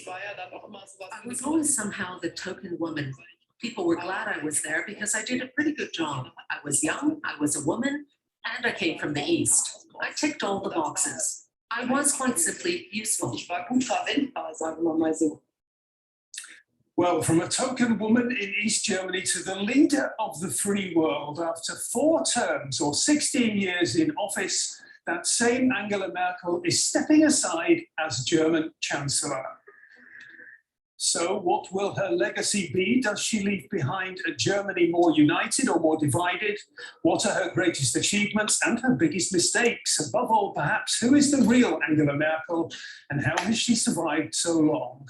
I was always somehow the token woman. People were glad I was there because I did a pretty good job. I was young, I was a woman, and I came from the East. I ticked all the boxes. I was quite simply useful. Well, from a token woman in East Germany to the leader of the free world, after 4 terms or 16 years in office, that same Angela Merkel is stepping aside as German Chancellor. So what will her legacy be? Does she leave behind a Germany more united or more divided? What are her greatest achievements and her biggest mistakes? Above all, perhaps, who is the real Angela Merkel and how has she survived so long?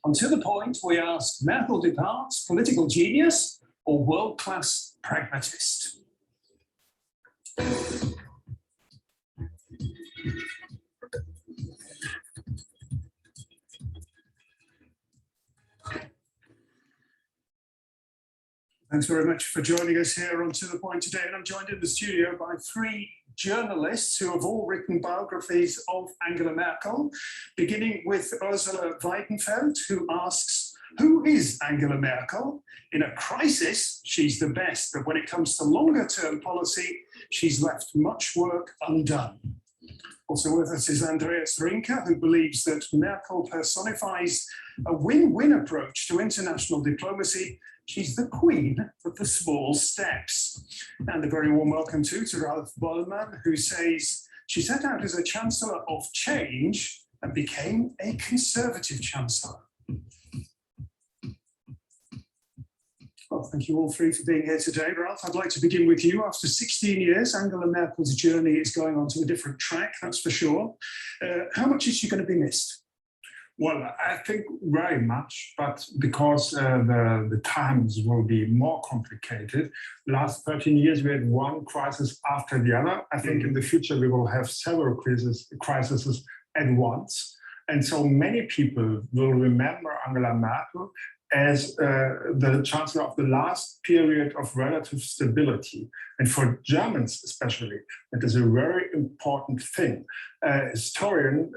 Until the point we ask, Merkel departs, political genius or world-class pragmatist? Thanks very much for joining us here on To The Point today. And I'm joined in the studio by 3 journalists who have all written biographies of Angela Merkel, beginning with Ursula Weidenfeld, who asks, who is Angela Merkel? In a crisis, she's the best, but when it comes to longer-term policy, she's left much work undone. Also with us is Andreas Rinke, who believes that Merkel personifies a win-win approach to international diplomacy. She's the queen of the small steps. And a very warm welcome to Ralph Bollmann, who says she set out as a chancellor of change and became a conservative chancellor. Well, thank you all 3 for being here today. Ralph, I'd like to begin with you. After 16 years, Angela Merkel's journey is going on to a different track, that's for sure. How much is she going to be missed? Well, I think very much, but because the times will be more complicated. Last 13 years, we had one crisis after the other. I think in the future, we will have several crises at once. And so many people will remember Angela Merkel as the chancellor of the last period of relative stability. And for Germans especially, that is a very important thing. A historian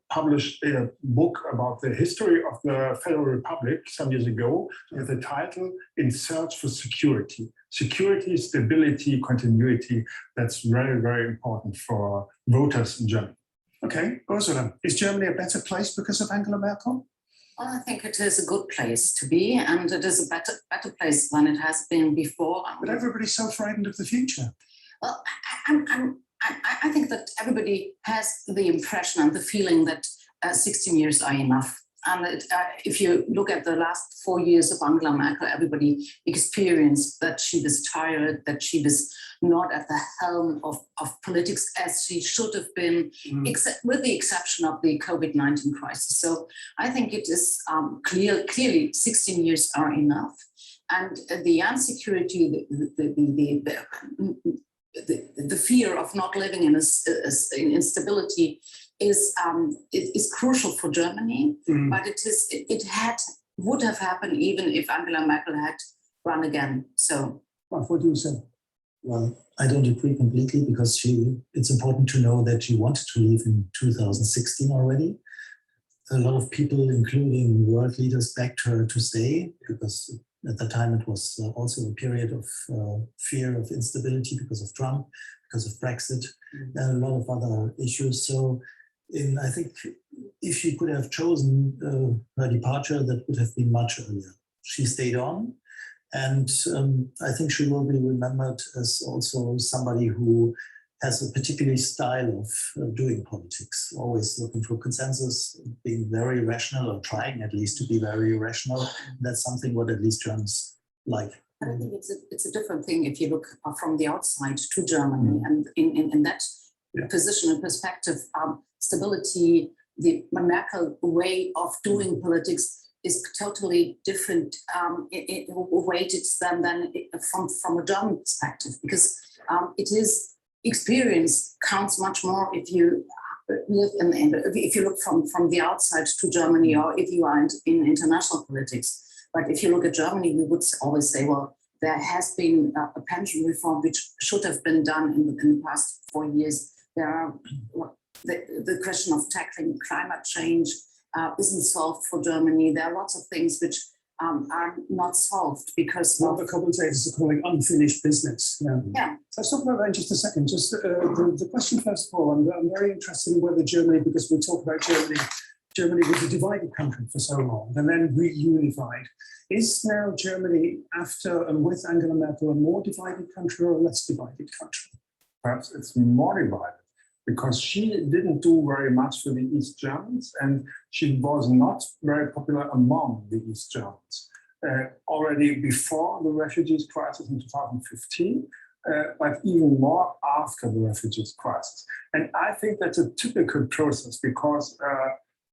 published a book about the history of the Federal Republic some years ago with the title In Search for Security. Security, stability, continuity, that's very, very important for voters in Germany. Okay, Ursula, is Germany a better place because of Angela Merkel? Well, I think it is a good place to be, and it is a better place than it has been before. But everybody's so frightened of the future. Well, I think that everybody has the impression and the feeling that 16 years are enough. And if you look at the last 4 years of Angela Merkel, everybody experienced that she was tired, that she was not at the helm of politics as she should have been, with the exception of the COVID-19 crisis. So I think it is clearly 16 years are enough. And the insecurity, the fear of not living in instability is crucial for Germany, but would have happened even if Angela Merkel had run again. So, what do you say? Well, I don't agree completely because it's important to know that she wanted to leave in 2016 already. A lot of people, including world leaders, begged her to stay because at the time it was also a period of fear of instability because of Trump, because of Brexit, and a lot of other issues. So I think if she could have chosen her departure, that would have been much earlier. She stayed on. And I think she will be remembered as also somebody who has a particular style of doing politics, always looking for consensus, being very rational, or trying at least to be very rational. That's something what at least Germans like. But I think it's a different thing if you look from the outside to Germany. And in that position and perspective, stability, the Merkel way of doing politics is totally different weighted than from a German perspective, because it is experience counts much more if you live if you look from the outside to Germany, or if you are in international politics. But if you look at Germany, we would always say, well, there has been a pension reform which should have been done in the past 4 years. There are the question of tackling climate change, isn't solved for Germany. There are lots of things which are not solved because What the commentators are calling unfinished business. Yeah. Yeah. So let's talk about that in just a second. Just the question first of all, I'm very interested in whether Germany, because we talk about Germany, Germany was a divided country for so long and then reunified. Is now Germany, after and with Angela Merkel, a more divided country or a less divided country? Perhaps it's more divided because she didn't do very much for the East Germans and she was not very popular among the East Germans. Already before the refugees crisis in 2015, but even more after the refugees crisis. And I think that's a typical process because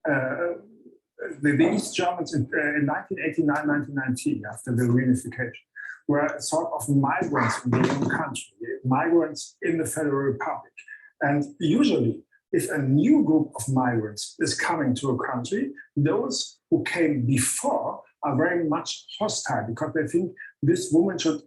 the East Germans in 1989, 1990, after the reunification, were sort of migrants in their own country, migrants in the Federal Republic. And usually, if a new group of migrants is coming to a country, those who came before are very much hostile because they think this woman should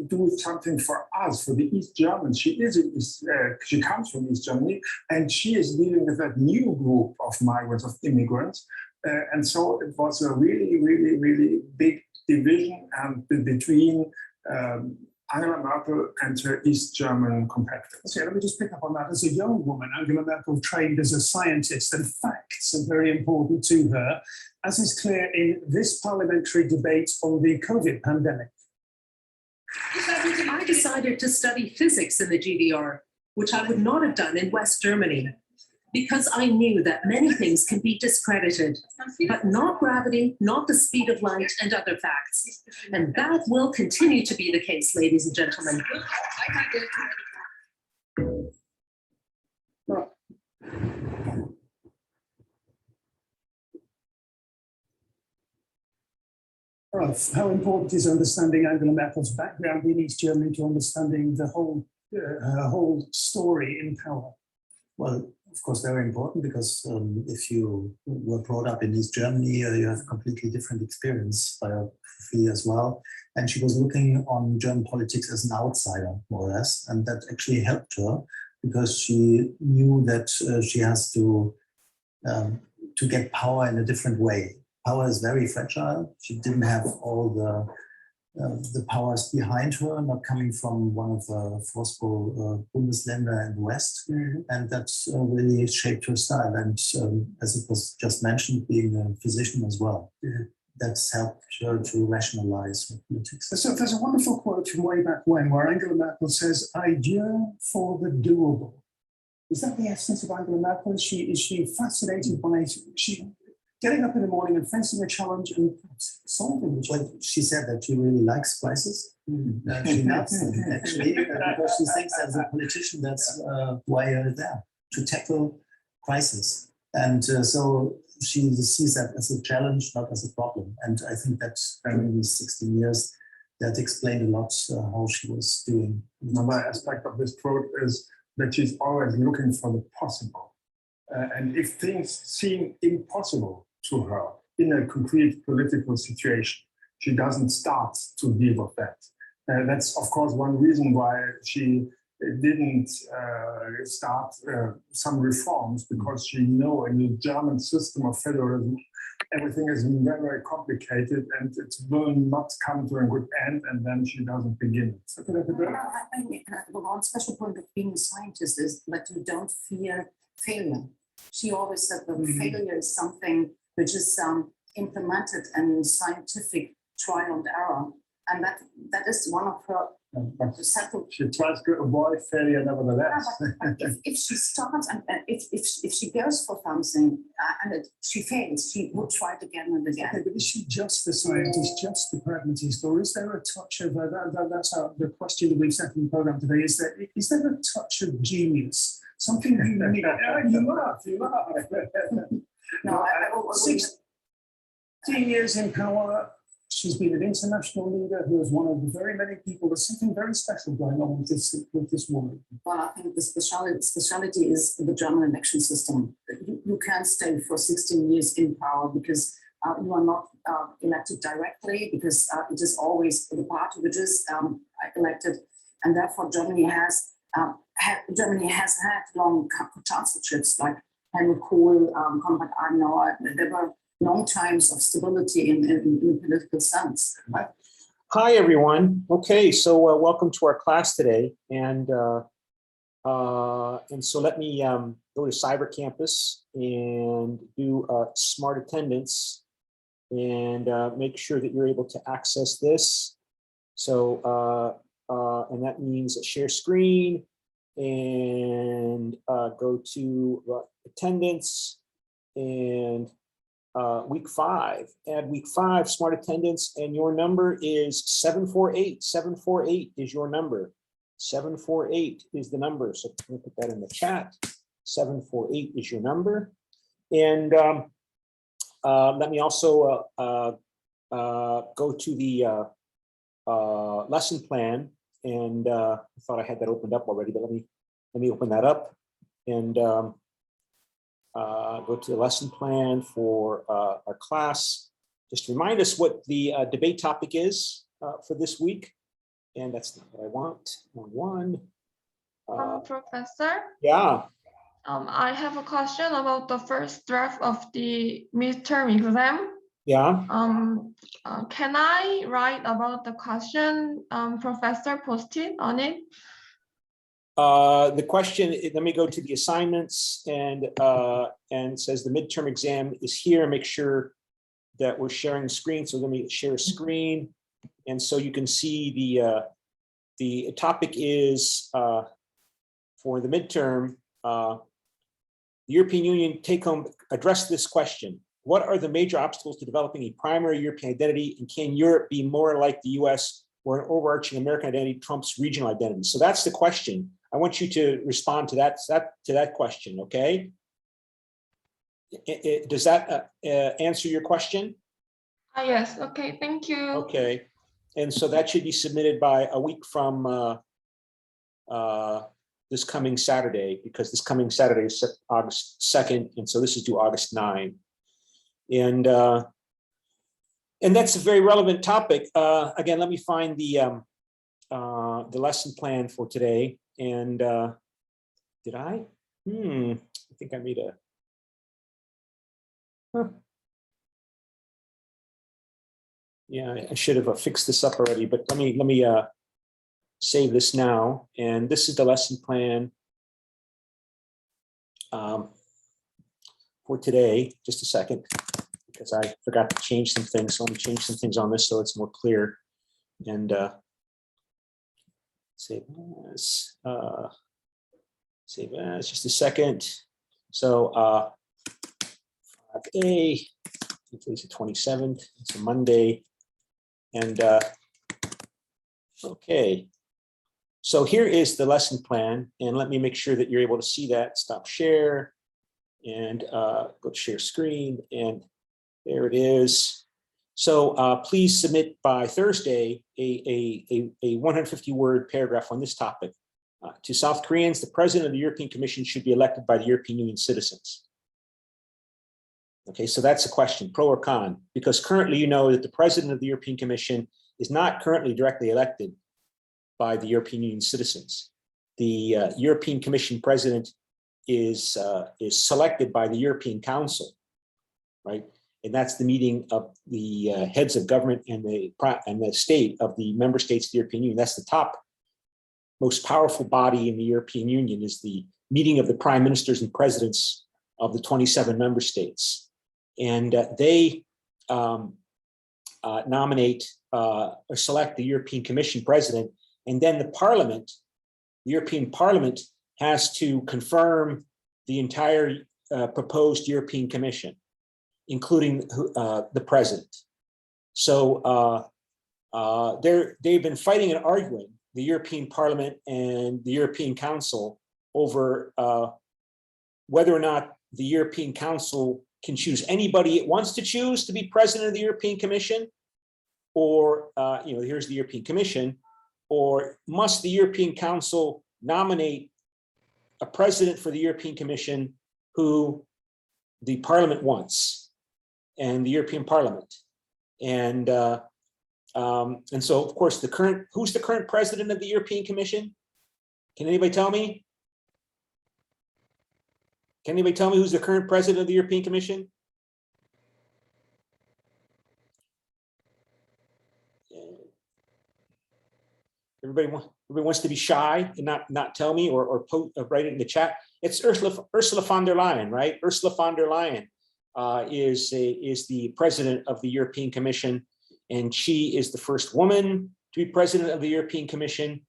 do something for us, for the East Germans. She comes from East Germany, and she is dealing with that new group of migrants, of immigrants. And so it was a really, really, really big division between Angela Merkel and her East German competitors. Okay, let me just pick up on that. As a young woman, Angela Merkel trained as a scientist, and facts are very important to her, as is clear in this parliamentary debate on the COVID pandemic. I decided to study physics in the GDR, which I would not have done in West Germany, because I knew that many things can be discredited, but not gravity, not the speed of light, and other facts. And that will continue to be the case, ladies and gentlemen. Ralph, how important is understanding Angela Merkel's background in East Germany to understanding the her whole story in power? Well, of course, very important because if you were brought up in East Germany, you have a completely different experience biography as well. And she was looking on German politics as an outsider, more or less. And that actually helped her because she knew that she has to get power in a different way. Power is very fragile. She didn't have all the powers behind her, not coming from one of the forceful Bundesländer in the West. Mm-hmm. And that really shaped her style. And as it was just mentioned, being a physician as well, that's helped her to rationalize her politics. So there's a wonderful quote from way back when where Angela Merkel says, "I yearn for the doable." Is that the essence of Angela Merkel? Is she fascinated by getting up in the morning and facing a challenge and solving it? Well, she said that she really likes crisis. She loves them, actually, because she thinks as a politician, that's why you're there, to tackle crisis. And so she sees that as a challenge, not as a problem. And I think that during these 16 years, that explained a lot how she was doing. Another aspect of this quote is that she's always looking for the possible. And if things seem impossible to her in a concrete political situation, she doesn't start to deal with that. That's, of course, one reason why she didn't start some reforms, because she knows in the German system of federalism, everything is very, very complicated and it will not come to a good end, and then she doesn't begin. So, I think the one special point of being a scientist is that you don't fear failure. She always said that failure is something which is implemented in scientific trial and error. And that is one of her settled. She tries to avoid failure nevertheless. But if she starts and if she goes for something and she fails, she will try it again and again. Okay, but is she just the scientist, just the pragmatist, or is there a touch of that's the question that we've set in the program today? Is there a touch of genius? Something unique? You laugh. No, 16 years in power. She's been an international leader who is one of the very many people. There's something very special going on with this woman. Well, I think the speciality is the German election system. You can't stay for 16 years in power because you are not elected directly, because it is always the party which is elected, and therefore Germany has had long chancellorships like Helmut Kohl, Konrad Adenauer. There were long times of stability in the political sense. Right? Hi, everyone. Okay, so welcome to our class today. And so let me go to Cyber Campus and do smart attendance and make sure that you're able to access this. So, and that means share screen and go to attendance and week 5, add week 5 smart attendance, and your number is 748. 748 is your number. 748 is the number. So I'm gonna put that in the chat. 748 is your number. And let me also go to the lesson plan. And I thought I had that opened up already, but let me open that up and go to the lesson plan for our class. Just remind us what the debate topic is for this week. And that's not what I want. One. Professor? Yeah. I have a question about the first draft of the midterm exam. Yeah. Can I write about the question Professor posted on it? The question, let me go to the assignments and it says the midterm exam is here. Make sure that we're sharing the screen. So let me share a screen. And so you can see the topic is for the midterm, the European Union take home, address this question. What are the major obstacles to developing a primary European identity, and can Europe be more like the US, where an overarching American identity trumps regional identity? So that's the question. I want you to respond to that question, okay? Does that answer your question? Yes, okay, thank you. Okay, and so that should be submitted by a week from this coming Saturday, because this coming Saturday is August 2nd, and so this is due August 9. And that's a very relevant topic. Again, let me find the lesson plan for today. And did I? I think I made a. Yeah, I should have fixed this up already. But let me save this now. And this is the lesson plan for today. Just a second, because I forgot to change some things. So let me change some things on this so it's more clear. And save as, just a second. So 5A, it's the 27th, it's a Monday. And okay, so here is the lesson plan. And let me make sure that you're able to see that. Stop share and go to share screen. And there it is. So please submit by Thursday a 150-word paragraph on this topic. To South Koreans, the president of the European Commission should be elected by the European Union citizens. Okay, so that's a question, pro or con, because currently you know that the president of the European Commission is not currently directly elected by the European Union citizens. The European Commission president is selected by the European Council, right? And that's the meeting of the heads of government and the state of the member states of the European Union. That's the top, most powerful body in the European Union, is the meeting of the prime ministers and presidents of the 27 member states. And they nominate or select the European Commission president. And then the Parliament, the European Parliament, has to confirm the entire proposed European Commission, including the president. So they've been fighting and arguing, the European Parliament and the European Council, over whether or not the European Council can choose anybody it wants to choose to be president of the European Commission, or here's the European Commission, or must the European Council nominate a president for the European Commission who the Parliament wants, and the European Parliament. And so, of course, who's the current president of the European Commission? Can anybody tell me? Can anybody tell me who's the current president of the European Commission? Everybody wants to be shy and not tell me or write it in the chat. It's Ursula von der Leyen, right? Ursula von der Leyen is the president of the European Commission, and she is the first woman to be president of the European Commission.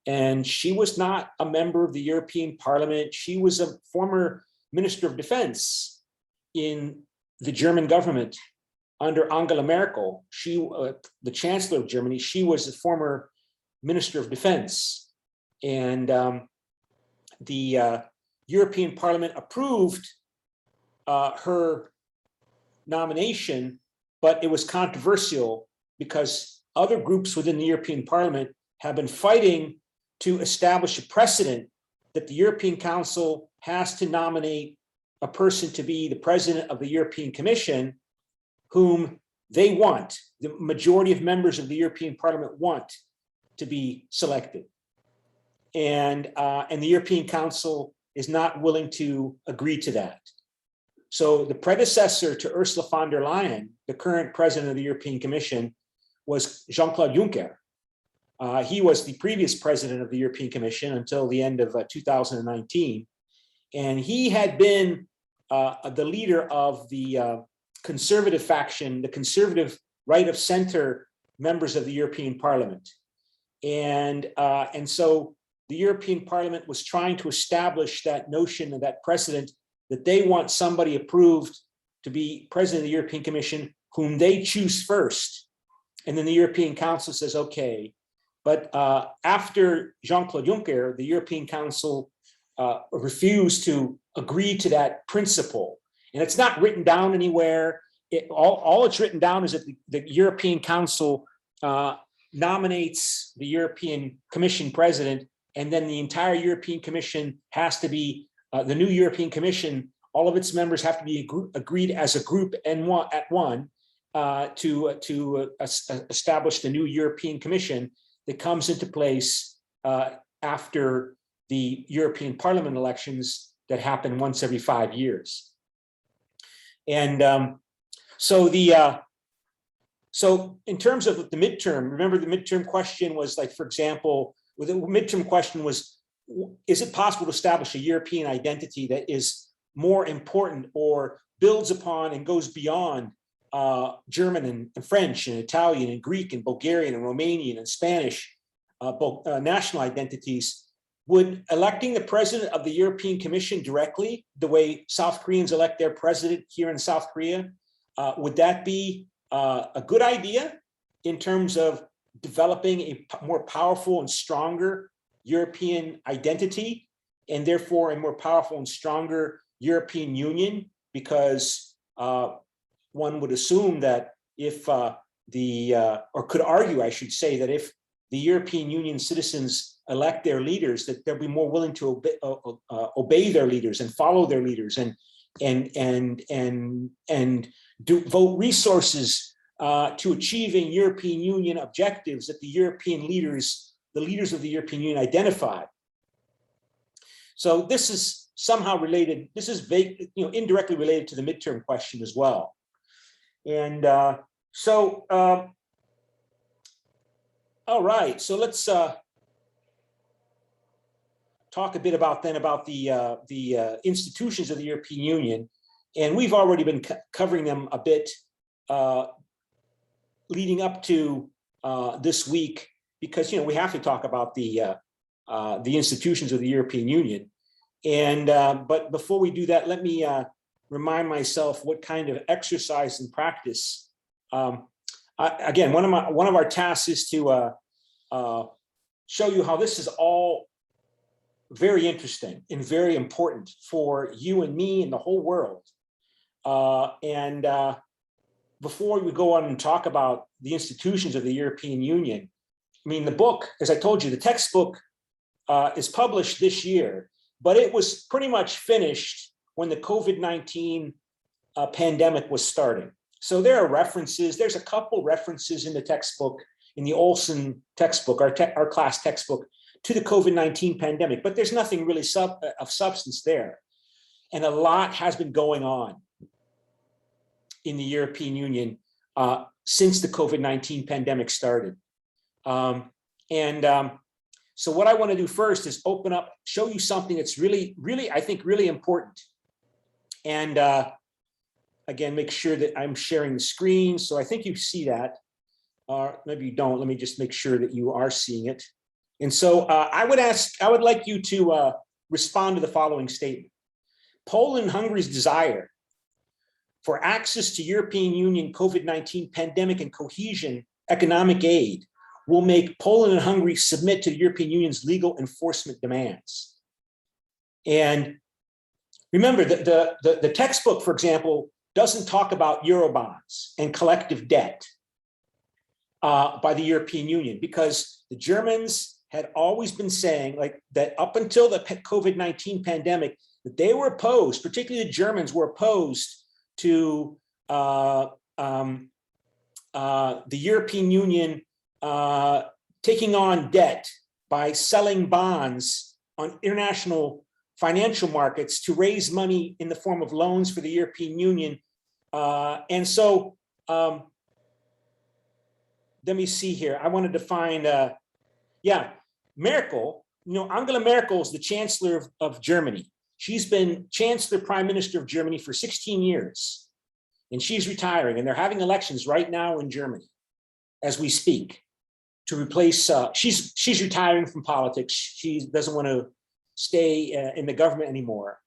And she was not a member of the European Parliament. She was a former Minister of Defense in the German government under Angela Merkel. She, the Chancellor of Germany, she was a former Minister of Defense. And the European Parliament approved her nomination, but it was controversial because other groups within the European Parliament have been fighting to establish a precedent that the European Council has to nominate a person to be the president of the European Commission whom they want, the majority of members of the European Parliament want to be selected. And the European Council is not willing to agree to that. So the predecessor to Ursula von der Leyen, the current president of the European Commission, was Jean-Claude Juncker. He was the previous president of the European Commission until the end of 2019. And he had been the leader of the conservative faction, the conservative right of center members of the European Parliament. And so the European Parliament was trying to establish that notion of that precedent that they want somebody approved to be president of the European Commission whom they choose first. And then the European Council says, okay. But after Jean-Claude Juncker, the European Council refused to agree to that principle. And it's not written down anywhere. All it's written down is that the European Council nominates the European Commission president, and then the entire European Commission has to be, the new European Commission, all of its members have to be agreed as a group and to establish the new European Commission that comes into place after the European Parliament elections that happen once every 5 years. And so in terms of the midterm, remember the midterm question was like, for example, the midterm question was, is it possible to establish a European identity that is more important or builds upon and goes beyond German and French and Italian and Greek and Bulgarian and Romanian and Spanish national identities? Would electing the president of the European Commission directly, the way South Koreans elect their president here in South Korea, would that be a good idea in terms of developing a more powerful and stronger European identity, and therefore a more powerful and stronger European Union? Because one would assume that if or could argue, I should say, that if the European Union citizens elect their leaders, that they'll be more willing to obey their leaders and follow their leaders and vote resources to achieving European Union objectives that the European leaders, the leaders of the European Union, identified. So this is somehow related. This is vague, indirectly related to the midterm question as well. And all right, so let's talk a bit about the institutions of the European Union. And we've already been covering them a bit leading up to this week, because we have to talk about the institutions of the European Union. And but before we do that, let me remind myself what kind of exercise and practice. Again, one of our tasks is to show you how this is all very interesting and very important for you and me and the whole world. Before we go on and talk about the institutions of the European Union, I mean, the book, as I told you, the textbook is published this year, but it was pretty much finished when the COVID-19 pandemic was starting. So there are references, there's a couple references in the textbook, in the Olson textbook, our class textbook, to the COVID-19 pandemic, but there's nothing really of substance there. and a lot has been going on in the European Union since the COVID-19 pandemic started. So what I want to do first is open up, show you something that's really, I think, really important. And again, make sure that I'm sharing the screen. So I think you see that, or maybe you don't. Let me just make sure that you are seeing it. And so I would like you to respond to the following statement. Poland and Hungary's desire for access to European Union COVID-19 pandemic and cohesion economic aid will make Poland and Hungary submit to the European Union's legal enforcement demands. And remember, the textbook, for example, doesn't talk about Eurobonds and collective debt by the European Union, because the Germans had always been saying, like, that up until the COVID-19 pandemic, that they were opposed, particularly the Germans were opposed to the European Union taking on debt by selling bonds on international financial markets to raise money in the form of loans for the European Union. And so let me see here. I wanted to find, Merkel, Angela Merkel is the Chancellor of Germany. She's been Chancellor Prime Minister of Germany for 16 years, and she's retiring, and they're having elections right now in Germany as we speak to replace, she's retiring from politics. She doesn't want to stay in the government anymore.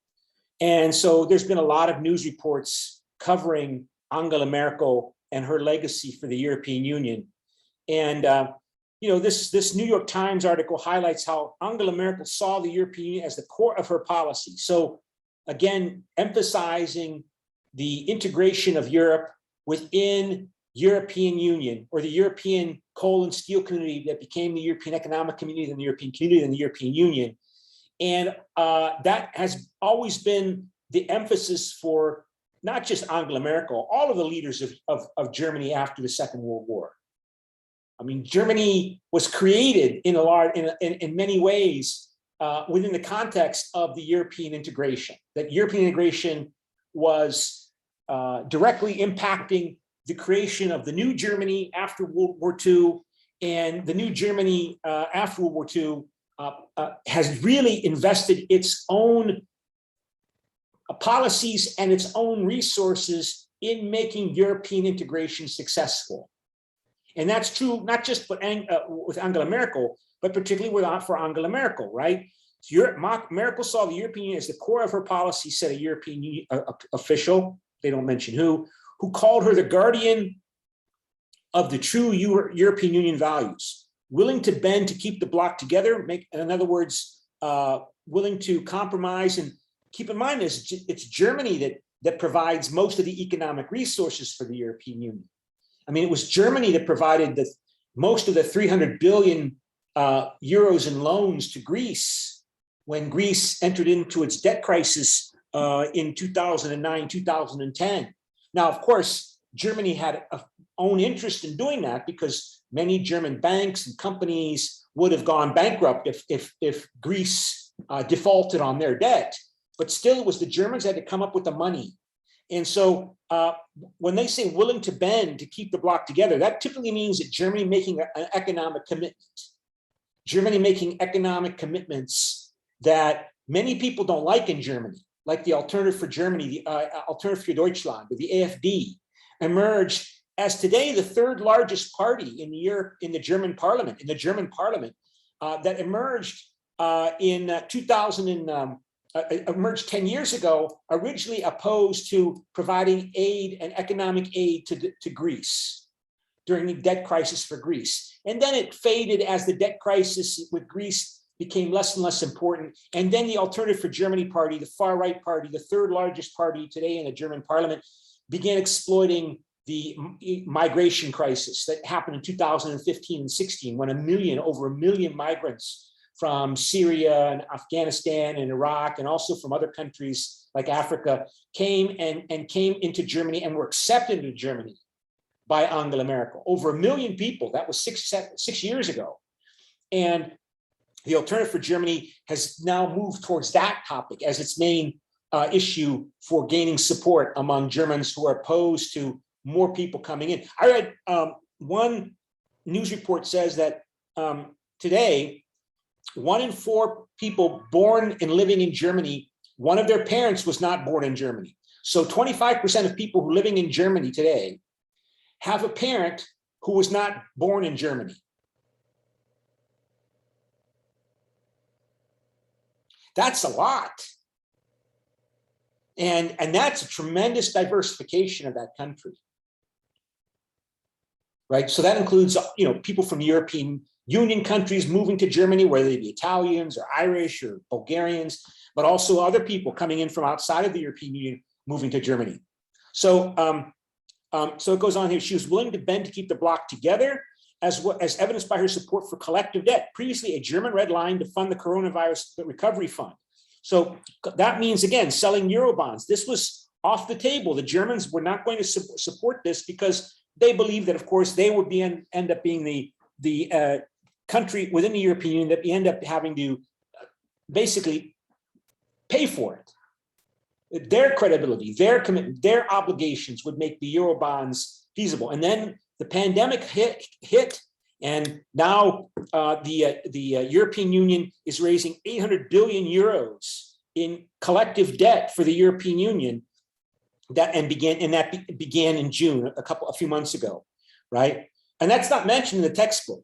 And so there's been a lot of news reports covering Angela Merkel and her legacy for the European Union. And this New York Times article highlights how Angela Merkel saw the European Union as the core of her policy. So again, emphasizing the integration of Europe within European Union, or the European coal and steel community that became the European Economic Community, and the European Community, and the European Union. And that has always been the emphasis for not just Angela Merkel, all of the leaders of Germany after the Second World War. I mean, Germany was created in many ways within the context of the European integration. That European integration was directly impacting the creation of the new Germany after World War II, and the new Germany after World War II has really invested its own policies and its own resources in making European integration successful. And that's true not just with Angela Merkel, but particularly for Angela Merkel, right? Merkel saw the European Union as the core of her policy, said a European Union official, they don't mention who called her the guardian of the true European Union values, willing to bend to keep the bloc together, in other words, willing to compromise. And keep in mind, it's Germany that provides most of the economic resources for the European Union. I mean, it was Germany that provided most of the 300 billion euros in loans to Greece when Greece entered into its debt crisis in 2009, 2010. Now, of course, Germany had an own interest in doing that because many German banks and companies would have gone bankrupt if Greece defaulted on their debt. But still, it was the Germans that had to come up with the money. And so when they say willing to bend to keep the bloc together, that typically means that Germany making an economic commitment. Germany making economic commitments that many people don't like in Germany, like the Alternative for Germany, the Alternative für Deutschland, or the AfD, emerged as today the third largest party in the German parliament, that emerged in 2000 emerged 10 years ago, originally opposed to providing aid and economic aid to Greece during the debt crisis for Greece. And then it faded as the debt crisis with Greece became less and less important. And then the Alternative for Germany party, the far right party, the third largest party today in the German parliament, began exploiting the migration crisis that happened in 2015 and 16, when over a million migrants from Syria and Afghanistan and Iraq, and also from other countries like Africa, came into Germany and were accepted into Germany by Angela Merkel. Over 1 million people. That was six years ago. And the Alternative for Germany has now moved towards that topic as its main issue for gaining support among Germans who are opposed to more people coming in. I read one news report says that today, 1 in 4 people born and living in Germany, one of their parents was not born in Germany. So 25% of people who are living in Germany today have a parent who was not born in Germany. That's a lot. And that's a tremendous diversification of that country. Right? So that includes, people from the European Union countries moving to Germany, whether they be Italians or Irish or Bulgarians, but also other people coming in from outside of the European Union moving to Germany. So, so it goes on here. She was willing to bend to keep the bloc together, as evidenced by her support for collective debt, previously a German red line to fund the coronavirus recovery fund. So that means, again, selling Eurobonds. This was off the table. The Germans were not going to support this because they believe that, of course, they would end up being the country within the European Union that end up having to basically pay for it. Their credibility, their commitment, their obligations would make the Eurobonds feasible. And then the pandemic hit, and now the European Union is raising 800 billion euros in collective debt for the European Union. That began in June, a few months ago, right? And that's not mentioned in the textbook.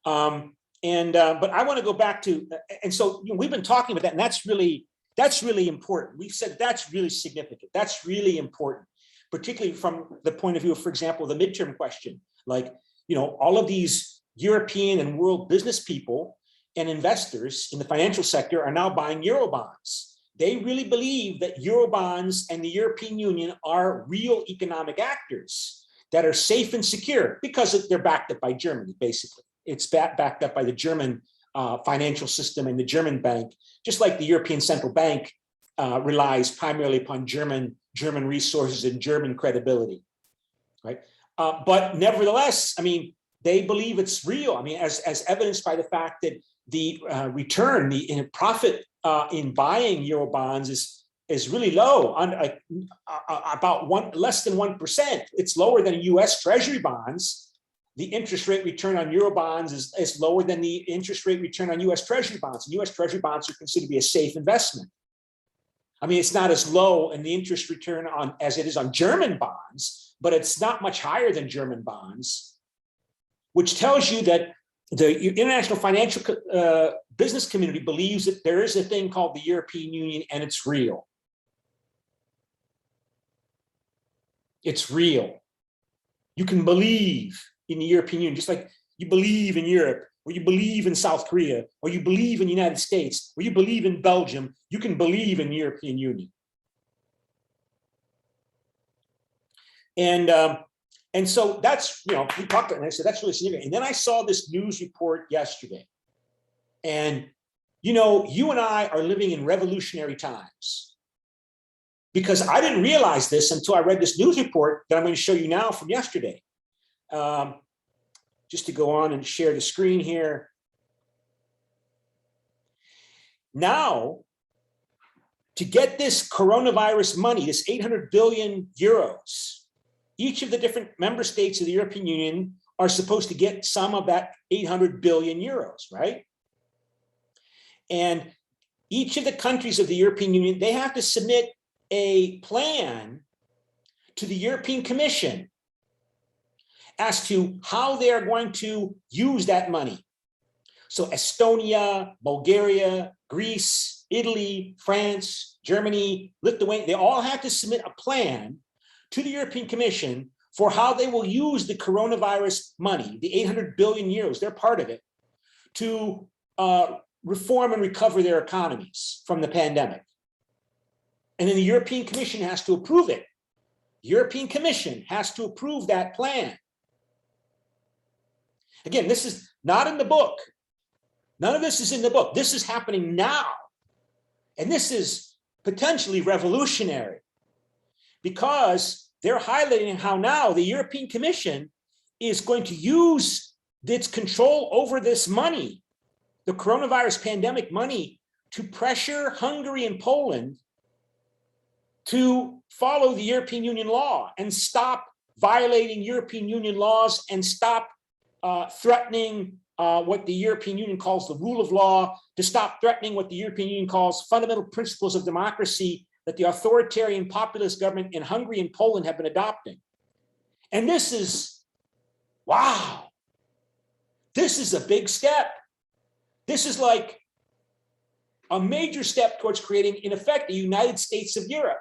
But I want to go back to, and so we've been talking about that, and that's really important. We've said that's really significant. That's really important, particularly from the point of view of, for example, the midterm question. Like, all of these European and world business people and investors in the financial sector are now buying Eurobonds. They really believe that Eurobonds and the European Union are real economic actors that are safe and secure because they're backed up by Germany, basically. It's backed up by the German financial system and the German bank, just like the European Central Bank relies primarily upon German resources and German credibility, right? But nevertheless, they believe it's real. As evidenced by the fact that the return, the profit in buying Eurobonds is really low, about less than 1%. It's lower than U.S. Treasury bonds. The interest rate return on Eurobonds is lower than the interest rate return on U.S. Treasury bonds. And U.S. Treasury bonds are considered to be a safe investment. It's not as low in the interest return as it is on German bonds, but it's not much higher than German bonds, which tells you that the international financial business community believes that there is a thing called the European Union, and it's real. It's real. You can believe in the European Union, just like you believe in Europe, or you believe in South Korea, or you believe in the United States, or you believe in Belgium. You can believe in the European Union. And so that's, we talked, and I said, that's really significant. And then I saw this news report yesterday. And, you and I are living in revolutionary times. Because I didn't realize this until I read this news report that I'm going to show you now from yesterday. Just to go on and share the screen here. Now, to get this coronavirus money, this 800 billion euros, each of the different member states of the European Union are supposed to get some of that 800 billion euros, right? And each of the countries of the European Union, they have to submit a plan to the European Commission as to how they are going to use that money. So Estonia, Bulgaria, Greece, Italy, France, Germany, Lithuania, they all have to submit a plan to the European Commission for how they will use the coronavirus money, the 800 billion euros, they're part of it, to reform and recover their economies from the pandemic. And then the European Commission has to approve it. The European Commission has to approve that plan. Again, this is not in the book. None of this is in the book. This is happening now. And this is potentially revolutionary because they're highlighting how now the European Commission is going to use its control over this money, the coronavirus pandemic money, to pressure Hungary and Poland to follow the European Union law and stop violating European Union laws and stop threatening what the European Union calls the rule of law, to stop threatening what the European Union calls fundamental principles of democracy that the authoritarian populist government in Hungary and Poland have been adopting. And this is, wow, this is a big step. This is like a major step towards creating, in effect, a United States of Europe.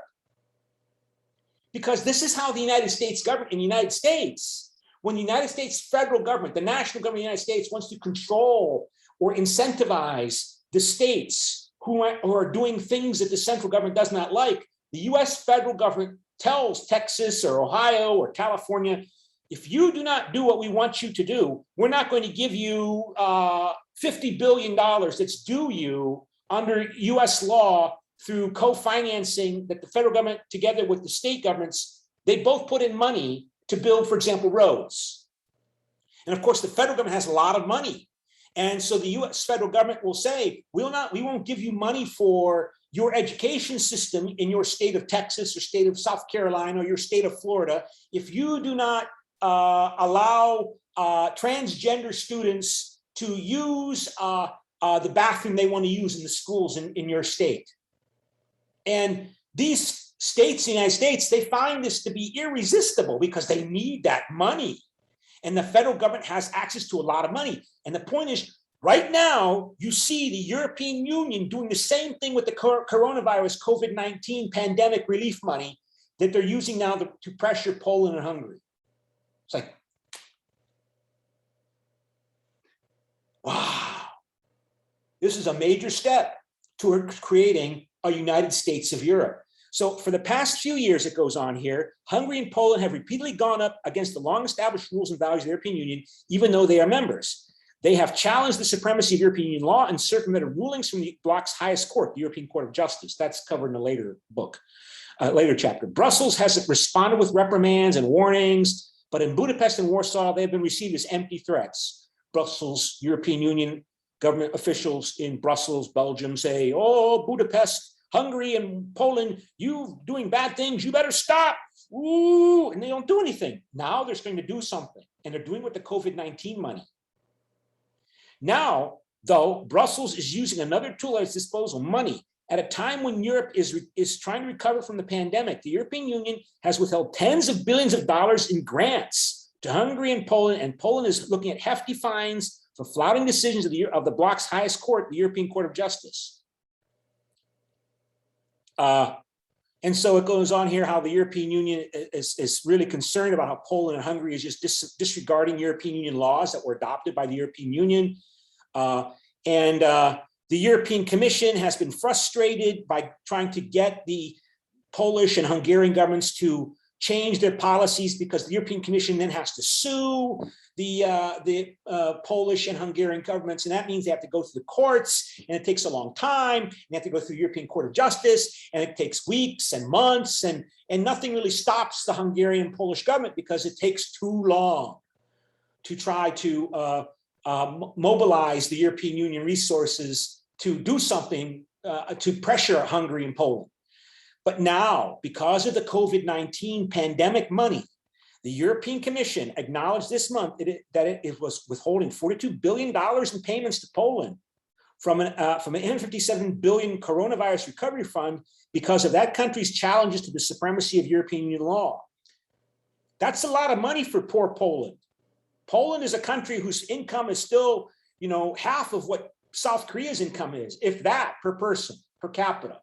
Because this is how the United States government in the United States, when the United States federal government, the national government of the United States wants to control or incentivize the states who are doing things that the central government does not like, the US federal government tells Texas or Ohio or California, if you do not do what we want you to do, we're not going to give you $50 billion that's due you under US law through co-financing that the federal government together with the state governments, they both put in money to build, for example, roads. And of course, the federal government has a lot of money. And so the US federal government will say, we won't give you money for your education system in your state of Texas or state of South Carolina or your state of Florida if you do not allow transgender students to use the bathroom they want to use in the schools in your state. And these states in the United States, they find this to be irresistible because they need that money. And the federal government has access to a lot of money. And the point is, right now, you see the European Union doing the same thing with the coronavirus COVID-19 pandemic relief money that they're using now to pressure Poland and Hungary. It's like, wow, this is a major step toward creating a United States of Europe. So for the past few years, it goes on here, Hungary and Poland have repeatedly gone up against the long-established rules and values of the European Union, even though they are members. They have challenged the supremacy of European Union law and circumvented rulings from the bloc's highest court, the European Court of Justice. That's covered in a later book, later chapter. Brussels has responded with reprimands and warnings, but in Budapest and Warsaw, they have been received as empty threats. Brussels, European Union government officials in Brussels, Belgium say, oh, Budapest, Hungary and Poland, you doing bad things, you better stop. Ooh, and they don't do anything. Now they're going to do something, and they're doing with the COVID-19 money. Now, though, Brussels is using another tool at its disposal, money. At a time when Europe is trying to recover from the pandemic, the European Union has withheld tens of billions of dollars in grants to Hungary and Poland is looking at hefty fines for flouting decisions of the bloc's highest court, the European Court of Justice. And so it goes on here how the European Union is really concerned about how Poland and Hungary is just disregarding European Union laws that were adopted by the European Union. The European Commission has been frustrated by trying to get the Polish and Hungarian governments to change their policies because the European Commission then has to sue the Polish and Hungarian governments, and that means they have to go through the courts, and it takes a long time. And they have to go through the European Court of Justice, and it takes weeks and months, and nothing really stops the Hungarian and Polish government because it takes too long to try to mobilize the European Union resources to do something to pressure Hungary and Poland. But now, because of the COVID-19 pandemic money, the European Commission acknowledged this month that it was withholding $42 billion in payments to Poland from an $157 billion coronavirus recovery fund because of that country's challenges to the supremacy of European Union law. That's a lot of money for poor Poland. Poland is a country whose income is still, half of what South Korea's income is, if that, per person, per capita.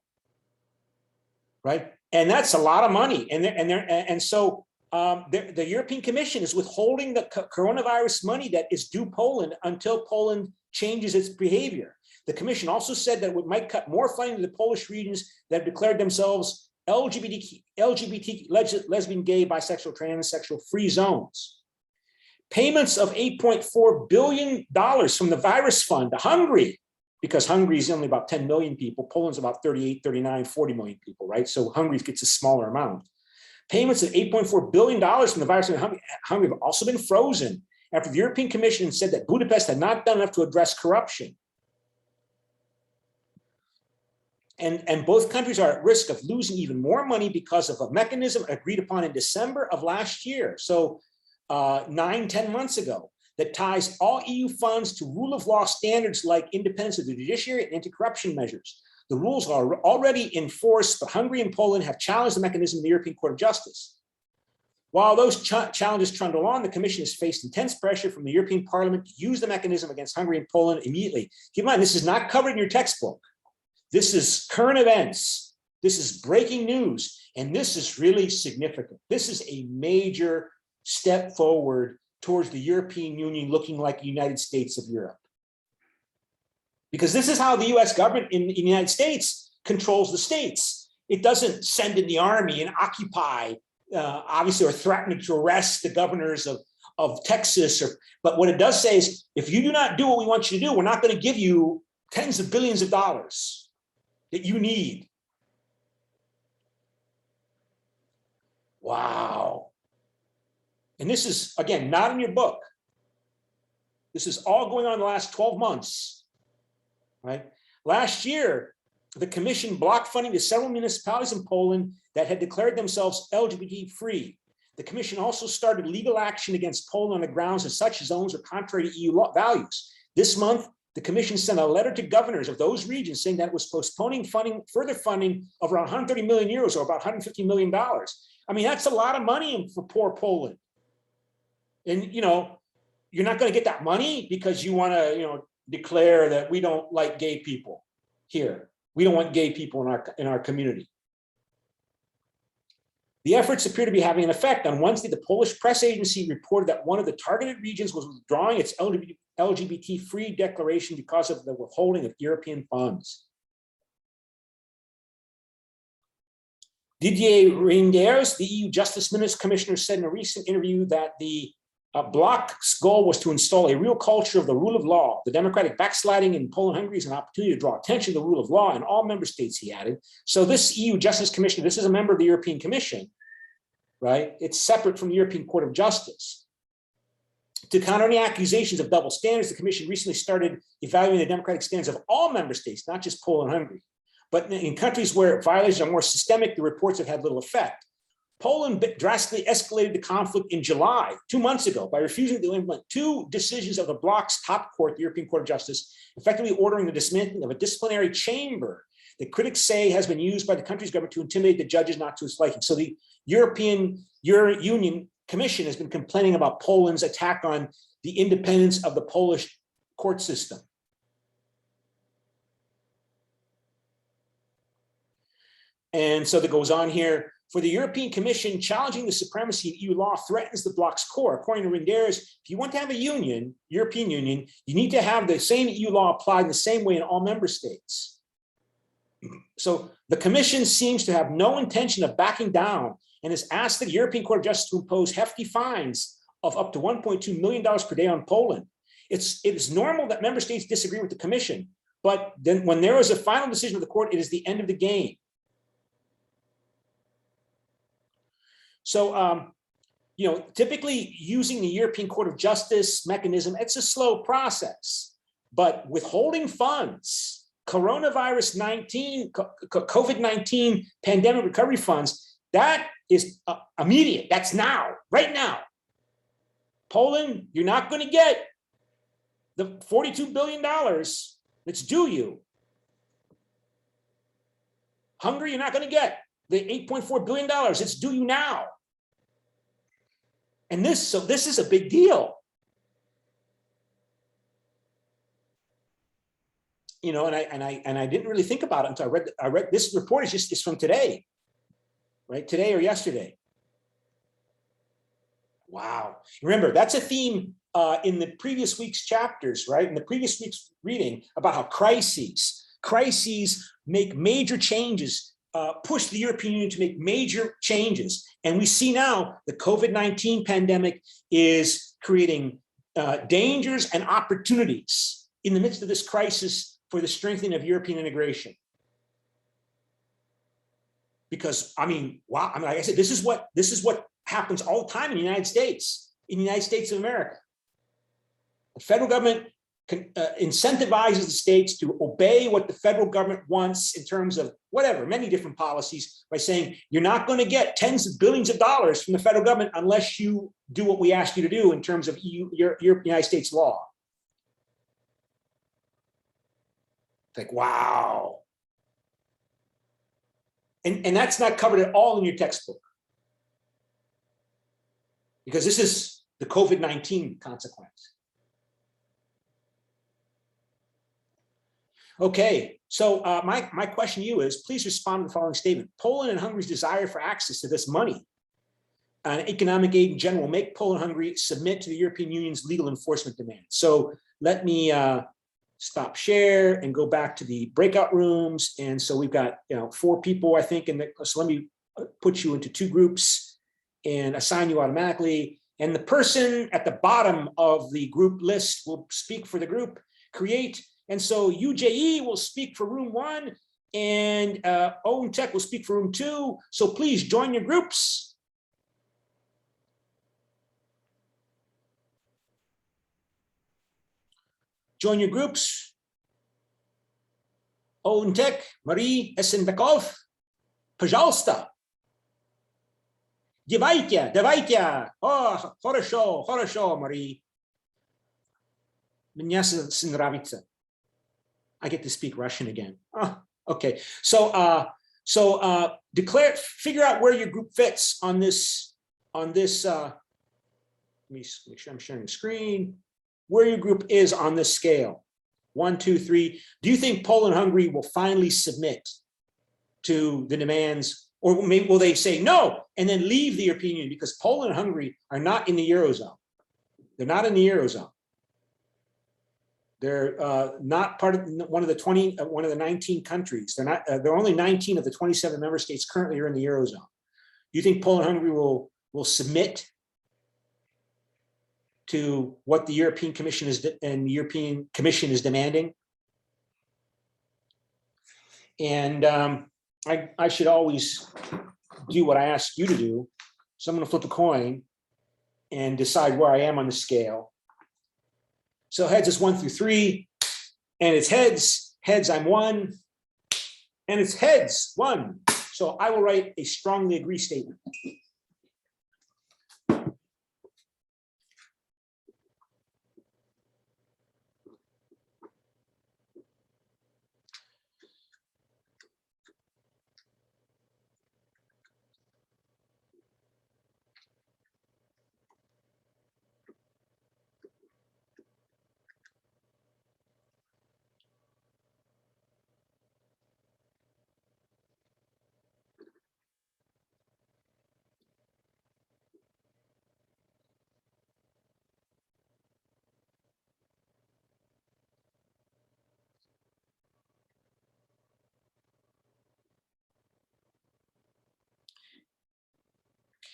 Right, and that's a lot of money, and so the European Commission is withholding the coronavirus money that is due Poland until Poland changes its behavior. The Commission also said that it might cut more funding to the Polish regions that have declared themselves LGBT, lesbian, gay, bisexual, transsexual free zones. Payments of $8.4 billion from the virus fund to Hungary, because Hungary is only about 10 million people, Poland's about 38, 39, 40 million people, right? So Hungary gets a smaller amount. Payments of $8.4 billion from the virus in Hungary have also been frozen after the European Commission said that Budapest had not done enough to address corruption. And both countries are at risk of losing even more money because of a mechanism agreed upon in December of last year. So 9-10 months ago, that ties all EU funds to rule of law standards like independence of the judiciary and anti-corruption measures. The rules are already in force, but Hungary and Poland have challenged the mechanism in the European Court of Justice. While those challenges trundle on, the Commission has faced intense pressure from the European Parliament to use the mechanism against Hungary and Poland immediately. Keep in mind, this is not covered in your textbook. This is current events. This is breaking news. And this is really significant. This is a major step forward towards the European Union looking like the United States of Europe. Because this is how the US government in the United States controls the states. It doesn't send in the army and occupy, obviously, or threaten to arrest the governors of Texas. But what it does say is, if you do not do what we want you to do, we're not going to give you tens of billions of dollars that you need. Wow. And this is, again, not in your book. This is all going on in the last 12 months, right? Last year, the Commission blocked funding to several municipalities in Poland that had declared themselves LGBT-free. The Commission also started legal action against Poland on the grounds that such zones are contrary to EU law values. This month, the Commission sent a letter to governors of those regions saying that it was postponing further funding of around 130 million euros, or about $150 million. I mean, that's a lot of money for poor Poland. And, you know, you're not going to get that money because you want to, you know, declare that we don't like gay people here. We don't want gay people in our community. The efforts appear to be having an effect. On Wednesday, the Polish press agency reported that one of the targeted regions was withdrawing its LGBT-free declaration because of the withholding of European funds. Didier Reynders, the EU Justice Commissioner, said in a recent interview that the bloc's goal was to install a real culture of the rule of law. The democratic backsliding in Poland and Hungary is an opportunity to draw attention to the rule of law in all member states, he added. So this EU Justice Commissioner, this is a member of the European Commission, right? It's separate from the European Court of Justice. To counter any accusations of double standards, the Commission recently started evaluating the democratic standards of all member states, not just Poland and Hungary. But in countries where violations are more systemic, the reports have had little effect. Poland drastically escalated the conflict in July, 2 months ago, by refusing to implement 2 decisions of the bloc's top court, the European Court of Justice, effectively ordering the dismantling of a disciplinary chamber that critics say has been used by the country's government to intimidate the judges not to its liking. So the European Union Commission has been complaining about Poland's attack on the independence of the Polish court system. And so that goes on here. For the European Commission, challenging the supremacy of EU law threatens the bloc's core. According to Reynders, if you want to have a union, European Union, you need to have the same EU law applied in the same way in all member states. So the Commission seems to have no intention of backing down and has asked the European Court of Justice to impose hefty fines of up to $1.2 million per day on Poland. It is normal that member states disagree with the Commission, but then when there is a final decision of the court, it is the end of the game. So, you know, typically using the European Court of Justice mechanism, it's a slow process, but withholding funds, COVID-19 pandemic recovery funds, that is immediate. That's now, right now. Poland, you're not going to get the $42 billion that's due you. Hungary, you're not going to get the $8.4 billion it's due you now. And this is a big deal. You know, and I didn't really think about it until I read this report is just from today, right? Today or yesterday. Wow. Remember, that's a theme in the previous week's chapters, right? In the previous week's reading about how crises make major changes, push the European Union to make major changes. And we see now the COVID-19 pandemic is creating dangers and opportunities in the midst of this crisis for the strengthening of European integration. Because, I mean, wow, I mean, like I said, this is what happens all the time in the United States of America. The federal government incentivizes the states to obey what the federal government wants in terms of whatever, many different policies, by saying you're not going to get tens of billions of dollars from the federal government unless you do what we ask you to do in terms of your United States law. Like, wow. And that's not covered at all in your textbook, because this is the COVID-19 consequence. Okay, so my question to you is, please respond to the following statement. Poland and Hungary's desire for access to this money and economic aid in general make Poland and Hungary submit to the European Union's legal enforcement demands. So let me stop share and go back to the breakout rooms. And so we've got 4 people, I think, so let me put you into 2 groups and assign you automatically. And the person at the bottom of the group list will speak for the group, create. And so UJE will speak for room 1 and Owen Tech will speak for room 2. So please join your groups. Join your groups. Owen Tech, Marie Essenbekov, пожалуйста. Давайте. Oh, хорошо, Marie. Мне нравится. I get to speak Russian again. Oh, okay. So figure out where your group fits on this, let me make sure I'm sharing the screen, where your group is on this scale. 1, 2, 3. Do you think Poland and Hungary will finally submit to the demands, or maybe will they say no and then leave the European Union, because Poland and Hungary are not in the Eurozone. They're not in the Eurozone. They're not part of one of the 19 countries. They're not. They're only 19 of the 27 member states currently are in the Eurozone. Do you think Poland and Hungary will submit to what the European Commission is demanding? And I should always do what I ask you to do. So I'm going to flip a coin and decide where I am on the scale. So heads is 1 through 3, and it's heads. Heads, I'm 1, and it's heads, 1. So I will write a strongly agree statement.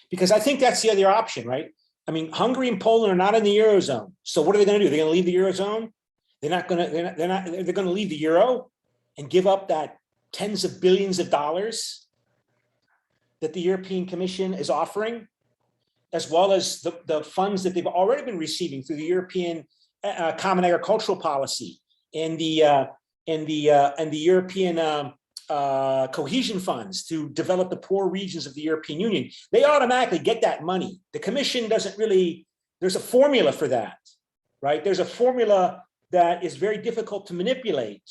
Because I think that's the other option, right? I mean, Hungary and Poland are not in the Eurozone. So what are they going to do? They're going to leave the Eurozone? They're going to leave the Euro and give up that tens of billions of dollars that the European Commission is offering, as well as the funds that they've already been receiving through the European Common Agricultural Policy and the European cohesion funds to develop the poor regions of the European Union. They automatically get that money. The Commission doesn't really, there's a formula for that, right? There's a formula that is very difficult to manipulate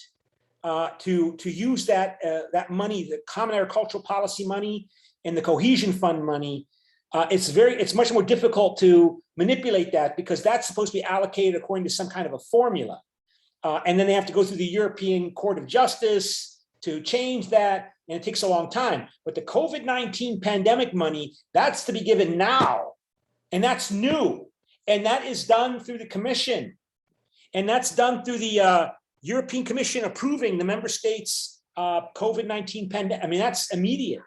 to use that money, the Common Agricultural Policy money and the cohesion fund money. It's much more difficult to manipulate that because that's supposed to be allocated according to some kind of a formula. And then they have to go through the European Court of Justice to change that, and it takes a long time. But the COVID-19 pandemic money, that's to be given now, and that's new, and that is done through the Commission, and that's done through the European Commission approving the member states' COVID-19 pandemic. I mean, that's immediate.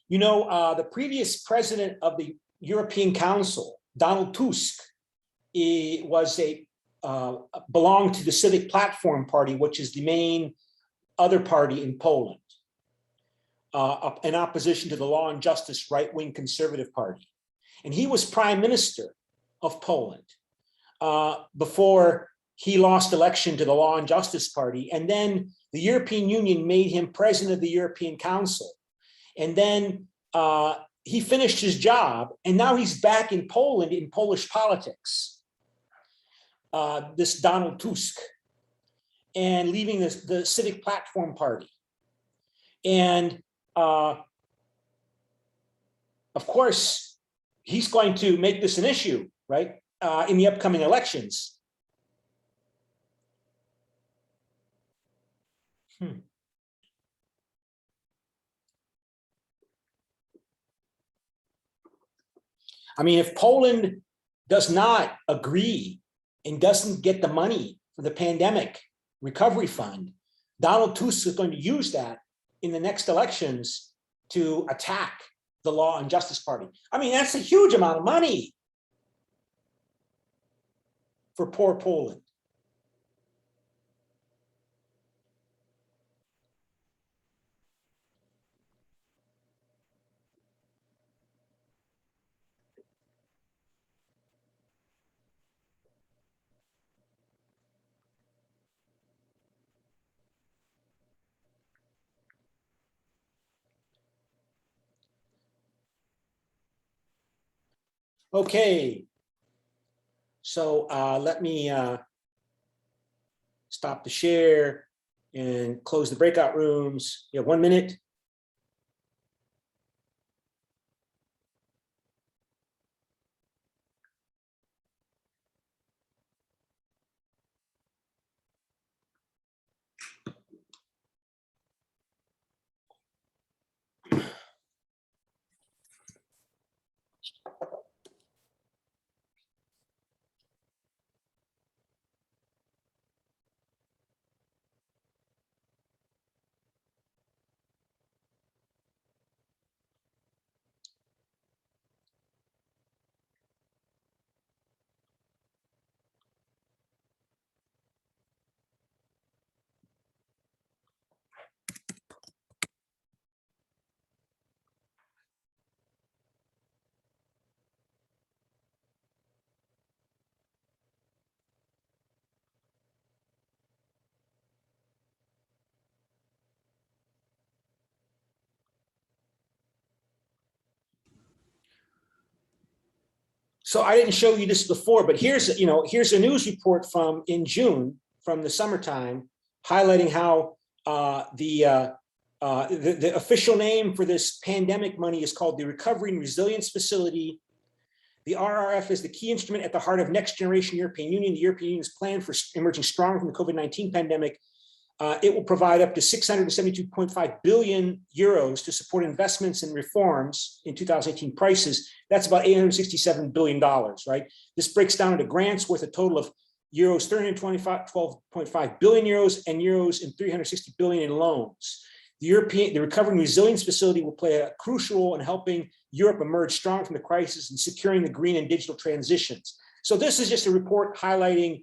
You know, the previous president of the European Council, Donald Tusk, belonged to the Civic Platform Party, which is the main other party in Poland, in opposition to the Law and Justice right-wing conservative party. And he was prime minister of Poland before he lost election to the Law and Justice Party. And then the European Union made him president of the European Council. And then he finished his job, and now he's back in Poland in Polish politics, this Donald Tusk, and leaving the Civic Platform Party. And of course, he's going to make this an issue, right, in the upcoming elections. I mean, if Poland does not agree and doesn't get the money for the pandemic recovery fund, Donald Tusk is going to use that in the next elections to attack the Law and Justice Party. I mean, that's a huge amount of money for poor Poland. Okay, so let me stop the share and close the breakout rooms. You have 1 minute. So I didn't show you this before, but here's a news report from in June from the summertime, highlighting how the official name for this pandemic money is called the Recovery and Resilience Facility. The RRF is the key instrument at the heart of next generation European Union. The European Union's plan for emerging strong from the COVID-19 pandemic. It will provide up to 672.5 billion euros to support investments and reforms in 2018 prices. That's about $867 billion, right? This breaks down into grants worth a total of euros 312.5 billion euros and euros and 360 billion in loans. The Recovery and Resilience Facility will play a crucial role in helping Europe emerge strong from the crisis and securing the green and digital transitions. So this is just a report highlighting,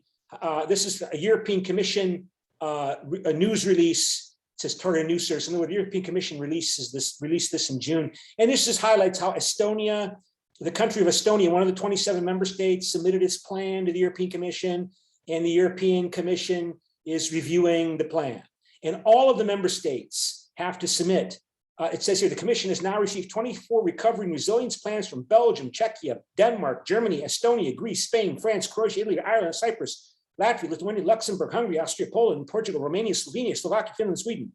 this is a European Commission a news release. It says Target News Service. And the European Commission released this in June. And this just highlights how Estonia, the country of Estonia, one of the 27 member states, submitted its plan to the European Commission, and the European Commission is reviewing the plan. And all of the member states have to submit. It says here, the Commission has now received 24 recovery and resilience plans from Belgium, Czechia, Denmark, Germany, Estonia, Greece, Spain, France, Croatia, Italy, Ireland, Cyprus, Latvia, Lithuania, Luxembourg, Hungary, Austria, Poland, Portugal, Romania, Slovenia, Slovakia, Finland, Sweden.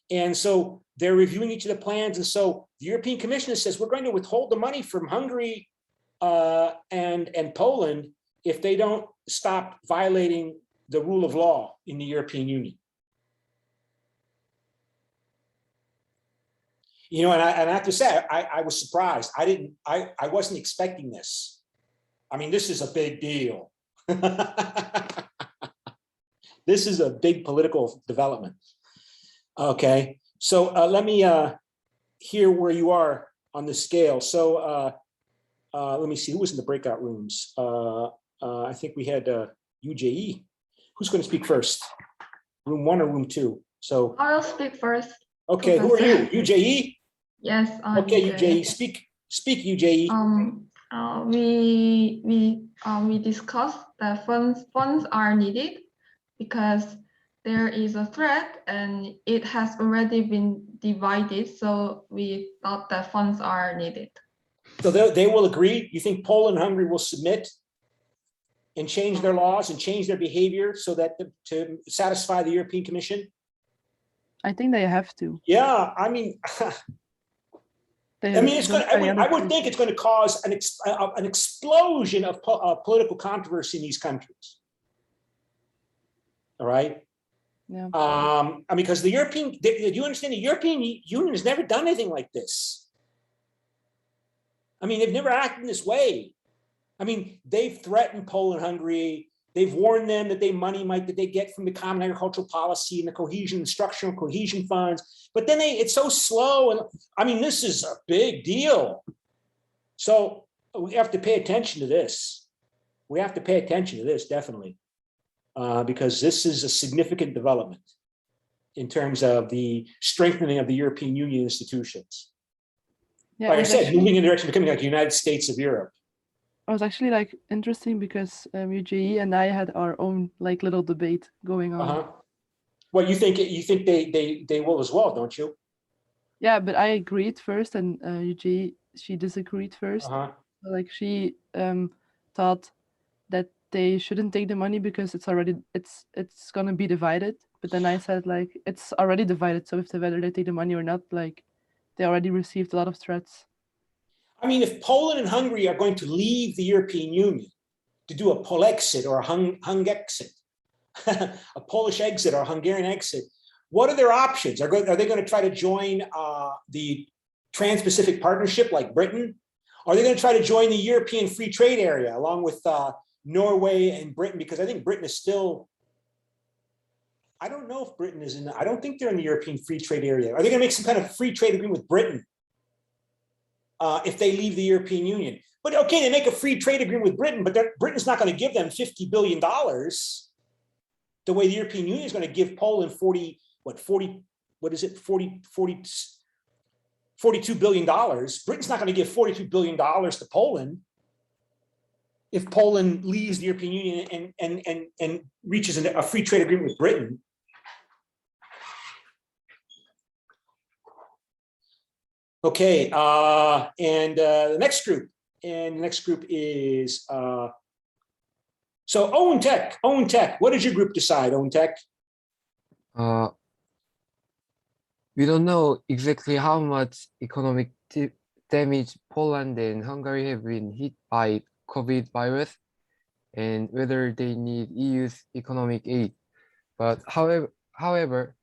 And so they're reviewing each of the plans. And so the European Commission says, we're going to withhold the money from Hungary and Poland if they don't stop violating the rule of law in the European Union. You know, and I have to say, I was surprised. I wasn't expecting this. I mean, this is a big deal. This is a big political development. Okay, so let me hear where you are on the scale. So let me see, who was in the breakout rooms? I think we had UJE. Who's going to speak first? Room 1 or room 2? So, I'll speak first. okay, who are you? UJE? Yes. Okay, UJE. UJE, speak UJE. We discussed that funds are needed because there is a threat and it has already been divided. So we thought that funds are needed. So they will agree? You think Poland and Hungary will submit and change their laws and change their behavior so that to satisfy the European Commission? I think they have to. Yeah, I mean, it's going. I would think it's going to cause an explosion of political controversy in these countries. All right. Yeah. I mean, because the European, do you understand? The European Union has never done anything like this. I mean, they've never acted in this way. I mean, they've threatened Poland, Hungary. They've warned them that that they get from the common agricultural policy and the cohesion, structural cohesion funds. But then it's so slow. And I mean, this is a big deal. So we have to pay attention to this. We have to pay attention to this, definitely, because this is a significant development in terms of the strengthening of the European Union institutions. Yeah, like I said, moving in the direction of becoming like the United States of Europe. It was actually like interesting because UJE and I had our own like little debate going on. Well, you think they will as well, don't you? Yeah, but I agreed first, and UJE, she disagreed first. Like she thought that they shouldn't take the money because it's gonna be divided. But then I said like it's already divided, so if whether they take the money or not, like they already received a lot of threats. I mean, if Poland and Hungary are going to leave the European Union to do a Polexit or a Hungexit, a Polish exit or a Hungarian exit, what are their options? Are they going to try to join the Trans-Pacific Partnership like Britain? Are they going to try to join the European Free Trade Area along with Norway and Britain? Because I think Britain is still, I don't know if Britain is in, I don't think they're in the European Free Trade Area. Are they going to make some kind of free trade agreement with Britain if they leave the European Union? But okay, they make a free trade agreement with Britain, but Britain's not going to give them $50 billion the way the European Union is going to give Poland 42 billion. Britain's not going to give $42 billion to Poland if Poland leaves the European Union and reaches a free trade agreement with Britain. Okay, and the next group is so Owen Tech. What did your group decide, Owen Tech? We don't know exactly how much economic damage Poland and Hungary have been hit by COVID virus and whether they need EU's economic aid. But however,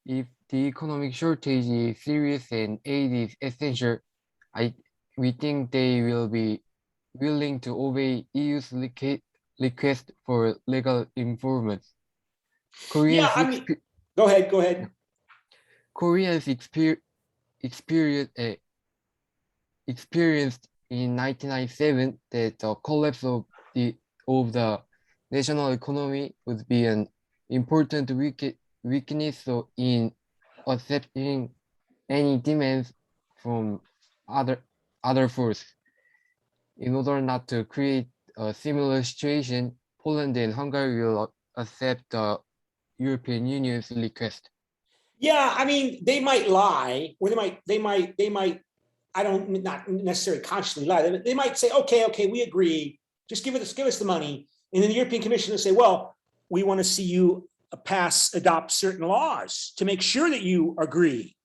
if the economic shortage is serious and aid is essential, we think they will be willing to obey EU's request for legal improvements. Yeah, I mean, go ahead. Koreans experienced in 1997 that the collapse of the national economy would be an important weakness in accepting any demands from other forces. In order not to create a similar situation, Poland and Hungary will accept the European Union's request. Yeah, I mean, they might lie, or they might. I don't, not necessarily consciously lie. They might say, okay, we agree. Just give us the money, and then the European Commission will say, well, we want to see you adopt certain laws to make sure that you agree,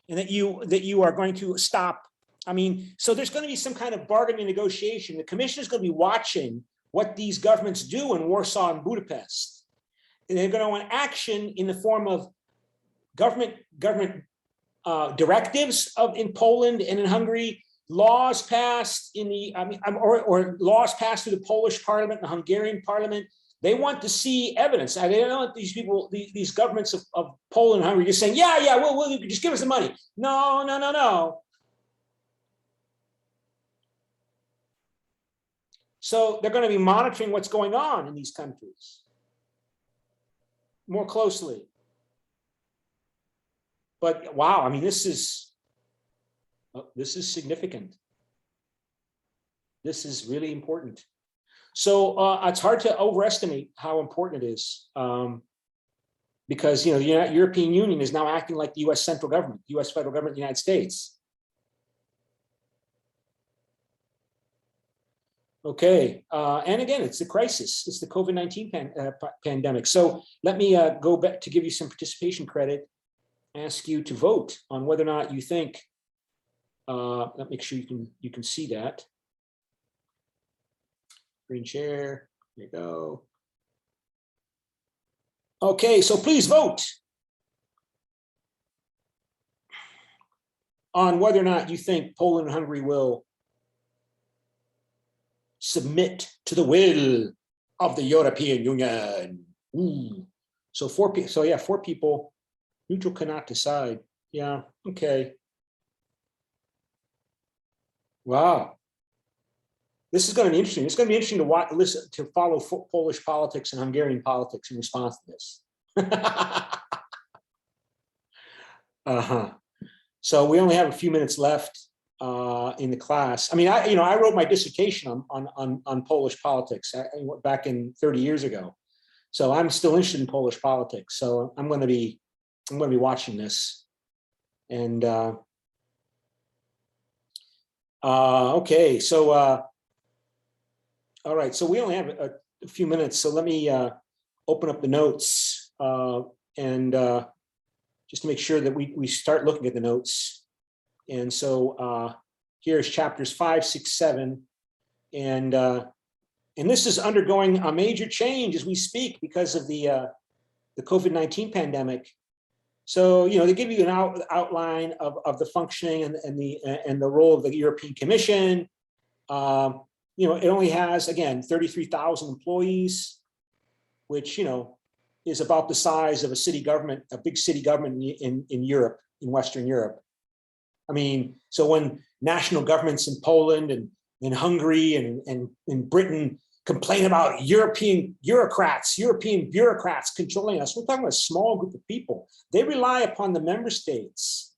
and that you are going to stop. I mean, so there's going to be some kind of bargaining negotiation. The Commission is going to be watching what these governments do in Warsaw and Budapest, and they're going to want action in the form of government directives in Poland and in Hungary, laws passed in the or laws passed through the Polish Parliament and the Hungarian Parliament They want to see evidence. They don't want these people, these governments of Poland and Hungary just saying, yeah, we'll just give us the money. No, no, no, no. So they're going to be monitoring what's going on in these countries more closely. But wow, I mean, this is significant. This is really important. So it's hard to overestimate how important it is, because the European Union is now acting like the U.S. central government, the U.S. federal government of the United States. Okay, and again, it's the crisis. It's the COVID-19 pandemic. So let me go back to give you some participation credit, ask you to vote on whether or not you think, let me make sure you can see that. Screen share, there you go. Okay, so please vote on whether or not you think Poland and Hungary will submit to the will of the European Union. So 4 people. So yeah, 4 people. Neutral cannot decide. Yeah. Okay. Wow. This is going to be interesting. It's going to be interesting to watch, listen, to follow Polish politics and Hungarian politics in response to this. So we only have a few minutes left in the class. I mean, I wrote my dissertation on Polish politics back in 30 years ago. So I'm still interested in Polish politics. So I'm going to be watching this. And okay, so all right, so we only have a few minutes. So let me open up the notes and just to make sure that we start looking at the notes. And so here's chapters 5, 6, 7, and this is undergoing a major change as we speak because of the COVID-19 pandemic. So they give you an outline of the functioning and the role of the European Commission. It only has, again, 33,000 employees, which is about the size of a city government, a big city government in Europe, in Western Europe. I mean, so when national governments in Poland and in Hungary and in Britain complain about European bureaucrats controlling us, we're talking about a small group of people. They rely upon the member states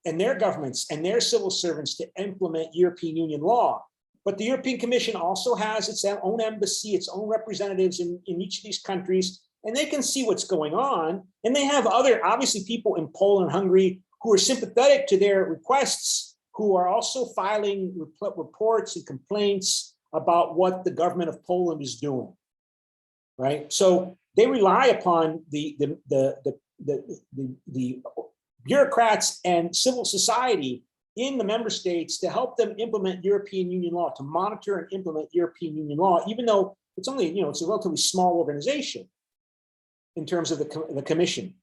and their governments and their civil servants to implement European Union law. But the European Commission also has its own embassy, its own representatives in each of these countries, and they can see what's going on. And they have other, obviously, people in Poland and Hungary who are sympathetic to their requests, who are also filing reports and complaints about what the government of Poland is doing, right? So they rely upon the bureaucrats and civil society in the member states to help them implement European Union law, to monitor and implement European Union law, even though it's only, it's a relatively small organization in terms of the Commission.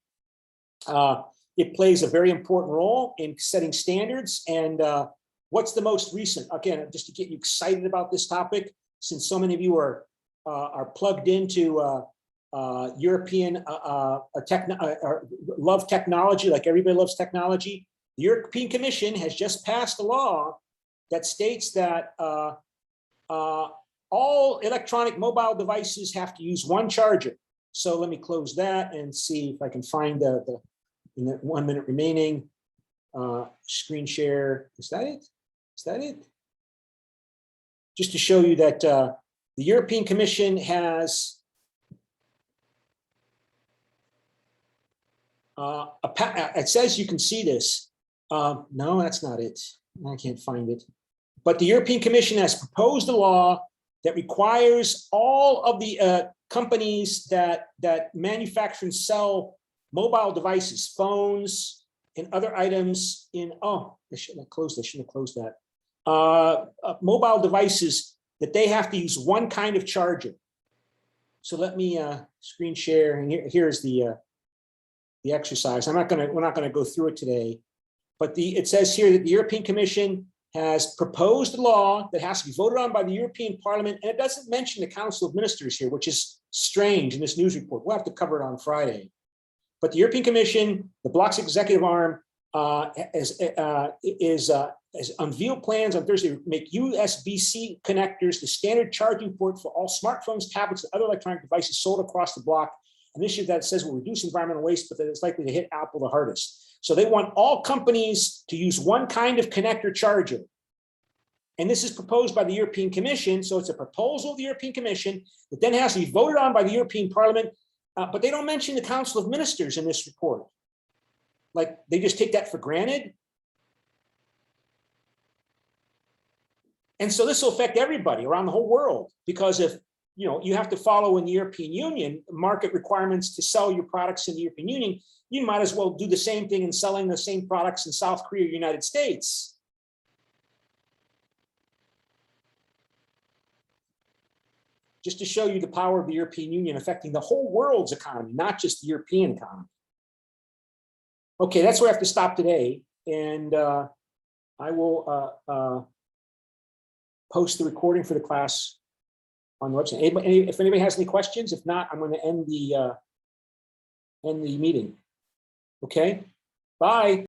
It plays a very important role in setting standards. And what's the most recent? Again, just to get you excited about this topic, since so many of you are plugged into European love technology, like everybody loves technology. The European Commission has just passed a law that states that all electronic mobile devices have to use one charger. So let me close that and see if I can find in the 1 minute remaining, screen share. Is that it? Is that it? Just to show you that the European Commission has it says you can see this. No, that's not it. I can't find it. But the European Commission has proposed a law that requires all of the companies that manufacture and sell mobile devices, phones, and other items in, I shouldn't have closed that. Mobile devices, that they have to use one kind of charger. So let me screen share, and here's the exercise. We're not gonna go through it today, but it says here that the European Commission has proposed a law that has to be voted on by the European Parliament, and it doesn't mention the Council of Ministers here, which is strange in this news report. We'll have to cover it on Friday. But the European Commission, the bloc's executive arm, has unveiled plans on Thursday to make USB-C connectors the standard charging port for all smartphones, tablets, and other electronic devices sold across the bloc. An issue that says will reduce environmental waste, but that it's likely to hit Apple the hardest. So they want all companies to use one kind of connector charger. And this is proposed by the European Commission. So it's a proposal of the European Commission that then has to be voted on by the European Parliament. But they don't mention the Council of Ministers in this report. Like they just take that for granted. And so this will affect everybody around the whole world, because if you have to follow in the European Union market requirements to sell your products in the European Union, you might as well do the same thing in selling the same products in South Korea or United States. Just to show you the power of the European Union affecting the whole world's economy, not just the European economy. Okay, that's where I have to stop today. And I will post the recording for the class on the website. If anybody has any questions, if not, I'm going to end the meeting. Okay, bye.